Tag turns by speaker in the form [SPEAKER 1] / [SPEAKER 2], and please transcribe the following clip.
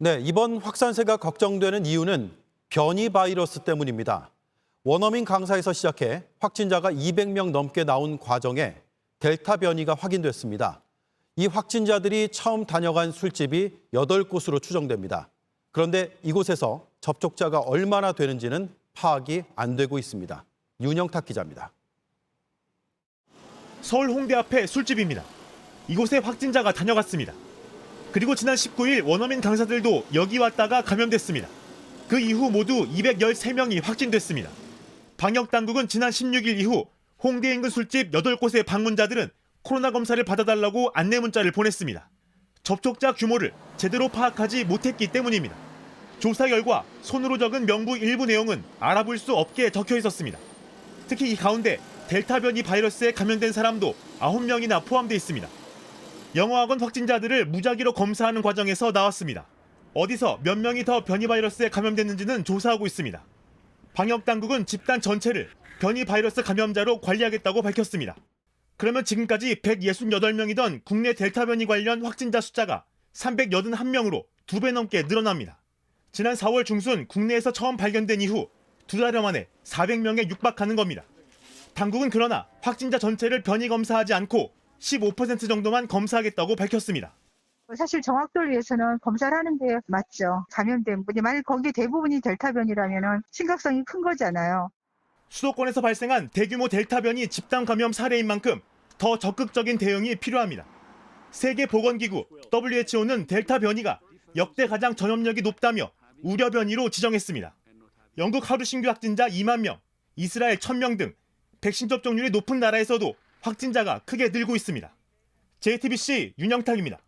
[SPEAKER 1] 네, 이번 확산세가 걱정되는 이유는 변이 바이러스 때문입니다. 원어민 강사에서 시작해 확진자가 200명 넘게 나온 과정에 델타 변이가 확인됐습니다. 이 확진자들이 처음 다녀간 술집이 8곳으로 추정됩니다. 그런데 이곳에서 접촉자가 얼마나 되는지는 파악이 안 되고 있습니다. 윤영탁 기자입니다.
[SPEAKER 2] 서울 홍대 앞의 술집입니다. 이곳에 확진자가 다녀갔습니다. 그리고 지난 19일 원어민 강사들도 여기 왔다가 감염됐습니다. 그 이후 모두 213명이 확진됐습니다. 방역당국은 지난 16일 이후 홍대 인근 술집 8곳의 방문자들은 코로나 검사를 받아달라고 안내 문자를 보냈습니다. 접촉자 규모를 제대로 파악하지 못했기 때문입니다. 조사 결과 손으로 적은 명부 일부 내용은 알아볼 수 없게 적혀 있었습니다. 특히 이 가운데 델타 변이 바이러스에 감염된 사람도 9명이나 포함돼 있습니다. 영어학원 확진자들을 무작위로 검사하는 과정에서 나왔습니다. 어디서 몇 명이 더 변이 바이러스에 감염됐는지는 조사하고 있습니다. 방역당국은 집단 전체를 변이 바이러스 감염자로 관리하겠다고 밝혔습니다. 그러면 지금까지 168명이던 국내 델타 변이 관련 확진자 숫자가 381명으로 2배 넘게 늘어납니다. 지난 4월 중순 국내에서 처음 발견된 이후 2달여 만에 400명에 육박하는 겁니다. 당국은 그러나 확진자 전체를 변이 검사하지 않고 15% 정도만 검사하겠다고 밝혔습니다.
[SPEAKER 3] 사실 정확도를 위해서는 검사를 하는 게 맞죠. 감염된 분이 만약 거기 대부분이 델타 변이라면 심각성이 큰 거잖아요.
[SPEAKER 2] 수도권에서 발생한 대규모 델타 변이 집단 감염 사례인 만큼 더 적극적인 대응이 필요합니다. 세계보건기구 WHO는 델타 변이가 역대 가장 전염력이 높다며 우려 변이로 지정했습니다. 영국 하루 신규 확진자 2만 명, 이스라엘 1,000명 등 백신 접종률이 높은 나라에서도 확진자가 크게 늘고 있습니다. JTBC 윤영탁입니다.